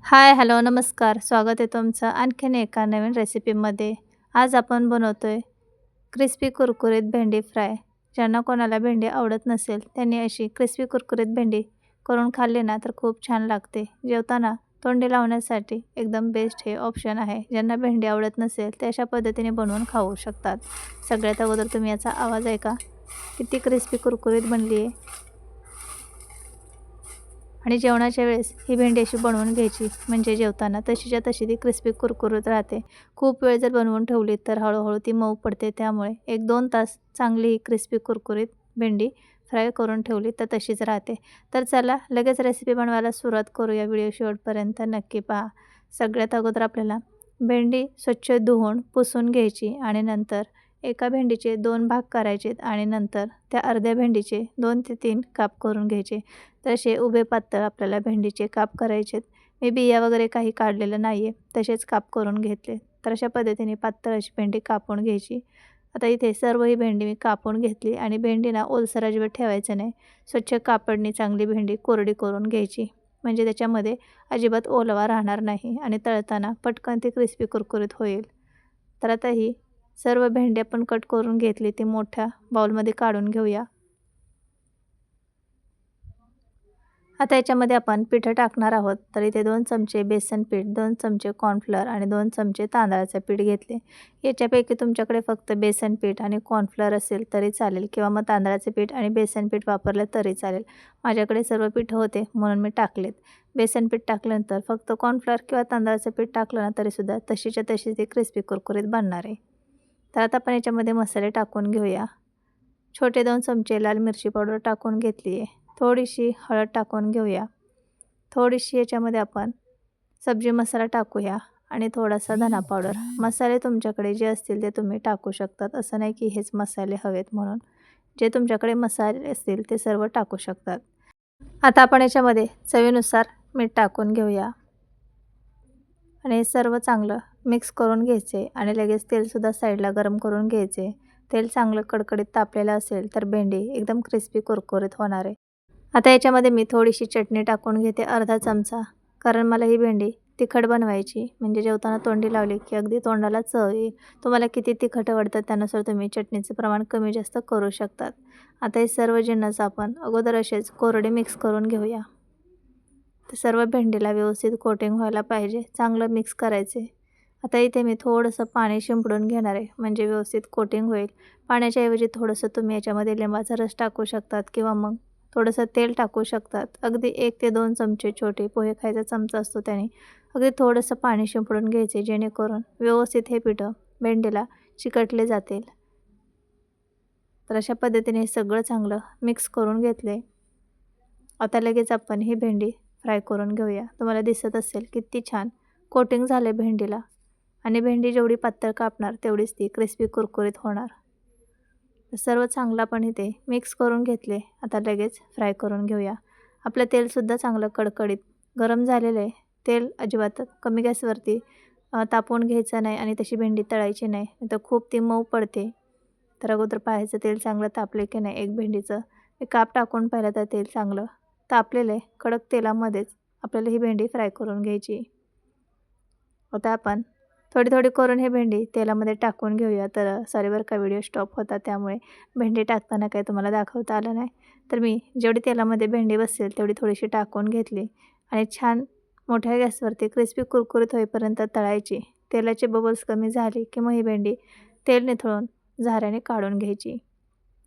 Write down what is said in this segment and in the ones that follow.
हाय, hello, नमस्कार. स्वागत आहे तुमचं आणखीन एका नवीन रेसिपीमध्ये. आज आपण बनवतोय क्रिस्पी कुरकुरीत भेंडी फ्राय. ज्यांना कोणाला भेंडी आवडत नसेल, त्यांनी अशी क्रिस्पी कुरकुरीत भेंडी करून खाल्ली ना तर खूप छान लागते. जेवताना तोंडी लावण्यासाठी एकदम बेस्ट हे ऑप्शन आहे. ज्यांना भेंडी आवडत नसेल, ते अशा पद्धतीने बनवून खाऊ शकतात. सगळ्यात अगोदर तुम्ही याचा आवाज ऐका. किती क्रिस्पी कुरकुरीत बनली आहे. आणि जेवणाच्या वेळेस ही भेंडी अशी बनवून घ्यायची, म्हणजे जेवताना तशीच्या तशी ती क्रिस्पी कुरकुरीत राहते. खूप वेळ जर बनवून ठेवली तर हळूहळू ती मऊ पडते. त्यामुळे 1-2 तास चांगली ही क्रिस्पी कुरकुरीत भेंडी फ्राय करून ठेवली तर तशीच राहते. तर चला लगेच रेसिपी बनवायला सुरुवात करूया. व्हिडिओ शेवटपर्यंत नक्की पहा. सगळ्यात अगोदर आपल्याला भेंडी स्वच्छ धुवून पुसून घ्यायची आणि नंतर एका भेंडीचे 2 भाग करायचे आणि नंतर त्या अर्ध्या भेंडीचे 2 ते 3 काप करून घ्यायचे. तसे उभे पातळ आपल्याला भेंडीचे काप करायचे. मी बिया वगैरे काही काढलेलं नाही आहे, तसेच काप करून घेतले. तर अशा पद्धतीने पातळ अशी भेंडी कापून घ्यायची. आता इथे सर्व ही भेंडी मी कापून घेतली आणि भेंडीना ओलसर अजिबात ठेवायचं नाही. स्वच्छ कापडनी चांगली भेंडी कोरडी करून घ्यायची, म्हणजे त्याच्यामध्ये अजिबात ओलवा राहणार नाही आणि तळताना पटकन ती क्रिस्पी कुरकुरीत होईल. तर आता ही सर्व भेंडी आपण कट करून घेतली, ती मोठ्या बाउलमध्ये काढून घेऊया. आता याच्यामध्ये आपण पिठं टाकणार आहोत. तर इथे 2 चमचे बेसन पीठ, 2 चमचे कॉर्नफ्लोअर आणि 2 चमचे तांदळाचं पीठ घेतले. याच्यापैकी तुमच्याकडे फक्त बेसन पीठ आणि कॉर्नफ्लोअर असेल तरी चालेल किंवा मग तांदळाचे पीठ आणि बेसन पीठ वापरलं तरी चालेल. माझ्याकडे सर्व पिठं होते म्हणून मी टाकलेत. बेसन पीठ टाकल्यानंतर फक्त कॉर्नफ्लोअर किंवा तांदळाचं पीठ टाकलं ना तरीसुद्धा तशीच्या तशी ती क्रिस्पी कुरकुरीत बनणार आहे. तर आता आपण याच्यामध्ये मसाले टाकून घेऊया. छोटे 2 चमचे लाल मिरची पावडर टाकून घेतली आहे. थोडीशी हळद टाकून घेऊया. थोडीशी याच्यामध्ये आपण सब्जी मसाला टाकूया आणि थोडासा धना पावडर. मसाले तुमच्याकडे जे असतील ते तुम्ही टाकू शकतात. असं नाही की हेच मसाले हवेत म्हणून. जे तुमच्याकडे मसाले असतील ते सर्व टाकू शकतात. आता आपण याच्यामध्ये चवीनुसार मीठ टाकून घेऊया आणि हे सर्व चांगलं मिक्स करून घ्यायचे आणि लगेच तेलसुद्धा साईडला गरम करून घ्यायचे. तेल चांगलं कडकडीत तापलेलं असेल तर भेंडी एकदम क्रिस्पी कुरकुरीत होणार आहे. आता याच्यामध्ये मी थोडीशी चटणी टाकून घेते, अर्धा चमचा. कारण मला ही भेंडी तिखट बनवायची, म्हणजे जेवताना तोंडी लावली की अगदी तोंडाला चव येईल. तुम्हाला किती तिखट आवडतं त्यानुसार तुम्ही चटणीचं प्रमाण कमी जास्त करू शकतात. आता हे सर्व जिन्नस आपण अगोदर असेच कोरडे मिक्स करून घेऊया. तर सर्व भेंडीला व्यवस्थित कोटिंग व्हायला पाहिजे, चांगलं मिक्स करायचे. आता इथे मी थोडंसं पाणी शिंपडून घेणार आहे, म्हणजे व्यवस्थित कोटिंग होईल. पाण्याच्या ऐवजी थोडंसं तुम्ही याच्यामध्ये लिंबाचा रस टाकू शकतात किंवा मग थोडंसं तेल टाकू शकतात. अगदी 1 ते 2 चमचे छोटे पोहे खायचा चमचा असतो त्याने अगदी थोडंसं पाणी शिंपडून घ्यायचे, जेणेकरून व्यवस्थित हे पिठं भेंडीला चिकटले जातील. तर अशा पद्धतीने हे सगळं चांगलं मिक्स करून घेतले. आता लगेच आपण ही भेंडी फ्राय करून घेऊया. तुम्हाला दिसत असेल किती छान कोटिंग झाले भेंडीला आणि भेंडी जेवढी पातळ कापणार तेवढीच ती क्रिस्पी कुरकुरीत होणार. सर्व चांगलं आपण इथे मिक्स करून घेतले. आता लगेच फ्राय करून घेऊया. आपलं तेलसुद्धा चांगलं कडकडीत गरम झालेलं आहे. तेल अजिबात कमी गॅसवरती तापवून घ्यायचं नाही आणि तशी भेंडी तळायची नाही, तर खूप ती मऊ पडते. तर अगोदर पाहायचं तेल चांगलं तापले की नाही. एक भेंडीचं एक काप टाकून पाहिलं तर तेल चांगलं तापलेलं आहे. कडक तेलामध्येच आपल्याला ही भेंडी फ्राय करून घ्यायची. आता आपण थोडी थोडी करून हे भेंडी तेलामध्ये टाकून घेऊया. तर सॉरी बरं का, व्हिडिओ स्टॉप होता त्यामुळे भेंडी टाकताना काही तुम्हाला दाखवता आलं नाही. तर मी जेवढी तेलामध्ये भेंडी बसेल तेवढी थोडीशी टाकून घेतली आणि छान मोठ्या गॅसवरती क्रिस्पी कुरकुरीत होईपर्यंत तळायची. तेलाचे बबल्स कमी झाले की मग ही भेंडी तेल निथळून झाऱ्याने काढून घ्यायची.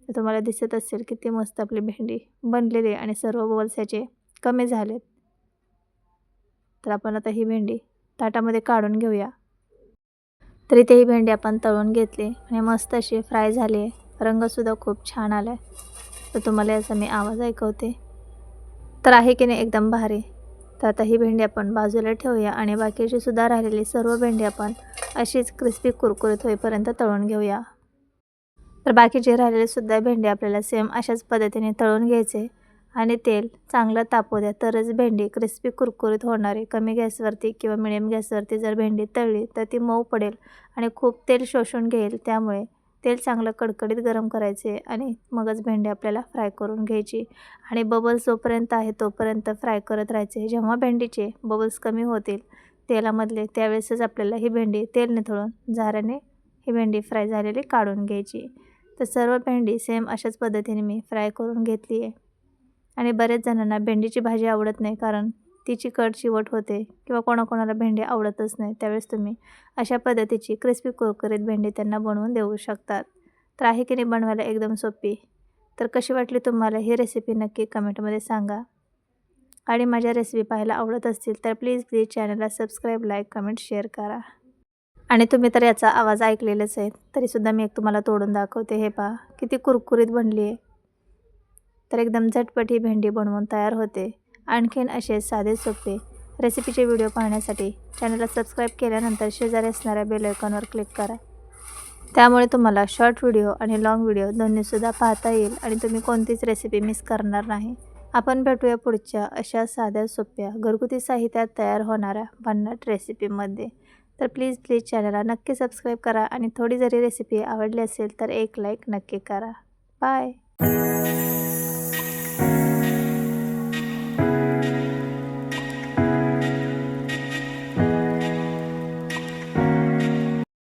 तर तुम्हाला दिसत असेल किती मस्त आपली भेंडी बनलेली आणि सर्व बबल्स याचे कमी झालेत. तर आपण आता ही भेंडी ताटामध्ये काढून घेऊया. तर इथे ही भेंडी आपण तळून घेतली आणि मस्त अशी फ्राय झाली आहे. रंगसुद्धा खूप छान आला आहे. तर तुम्हाला याचा मी आवाज ऐकवते. तर आहे की नाही एकदम भारी. तर आता ही भेंडी आपण बाजूला ठेवूया आणि बाकीची सुद्धा राहिलेली सर्व भेंडी आपण अशीच क्रिस्पी कुरकुरीत होईपर्यंत तळून घेऊया. तर बाकीचे राहिलेले सुद्धा भेंडी आपल्याला सेम अशाच पद्धतीने तळून घ्यायचे आणि तेल चांगलं तापू द्या, तरच भेंडी क्रिस्पी कुरकुरीत होणार आहे. कमी गॅसवरती किंवा मिडियम गॅसवरती जर भेंडी तळली तर ती मऊ पडेल आणि खूप तेल शोषून घेईल. त्यामुळे तेल चांगलं कडकडीत गरम करायचे आणि मगच भेंडी आपल्याला फ्राय करून घ्यायची आणि बबल्स जोपर्यंत आहे तोपर्यंत फ्राय करत राहायचे. जेव्हा भेंडीचे बबल्स कमी होतील तेलामधले त्यावेळेसच आपल्याला ही भेंडी तेल निथळून झाऱ्याने ही भेंडी फ्राय झालेली काढून घ्यायची. तर सर्व भेंडी सेम अशाच पद्धतीने मी फ्राय करून घेतली आहे. आणि बरेच जणांना भेंडीची भाजी आवडत नाही कारण ती चिकट होते किंवा कोणाकोणाला भेंडी आवडतच नाही. त्यावेळेस तुम्ही अशा पद्धतीची क्रिस्पी कुरकुरीत भेंडी त्यांना बनवून देऊ शकतात. तर आहे की नाही बनवायला एकदम सोपी. तर कशी वाटली तुम्हाला ही रेसिपी नक्की कमेंटमध्ये सांगा. आणि माझ्या रेसिपी पाहायला आवडत असतील तर प्लीज चॅनलला सबस्क्राईब, लाईक, कमेंट, शेअर करा. आणि तुम्ही तर याचा आवाज ऐकलेलाच आहे, तरीसुद्धा मी एक तुम्हाला तोडून दाखवते. हे पहा किती कुरकुरीत बनली आहे. तर एकदम झटपट ही भेंडी बनवून तयार होते. आणखीन असे साधे सोपे रेसिपीचे व्हिडिओ पाहण्यासाठी चॅनलला सबस्क्राईब केल्यानंतर शेजारी असणाऱ्या बेल आयकॉनवर क्लिक करा. त्यामुळे तुम्हाला शॉर्ट व्हिडिओ आणि लॉंग व्हिडिओ दोन्हीसुद्धा पाहता येईल आणि तुम्ही कोणतीच रेसिपी मिस करणार नाही. आपण भेटूया पुढच्या अशा साध्या सोप्या घरगुती साहित्यात तयार होणाऱ्या भन्नाट रेसिपीमध्ये. तर प्लीज चॅनलला नक्की सबस्क्राईब करा आणि थोडी जरी रेसिपी आवडली असेल तर एक लाईक नक्की करा. बाय.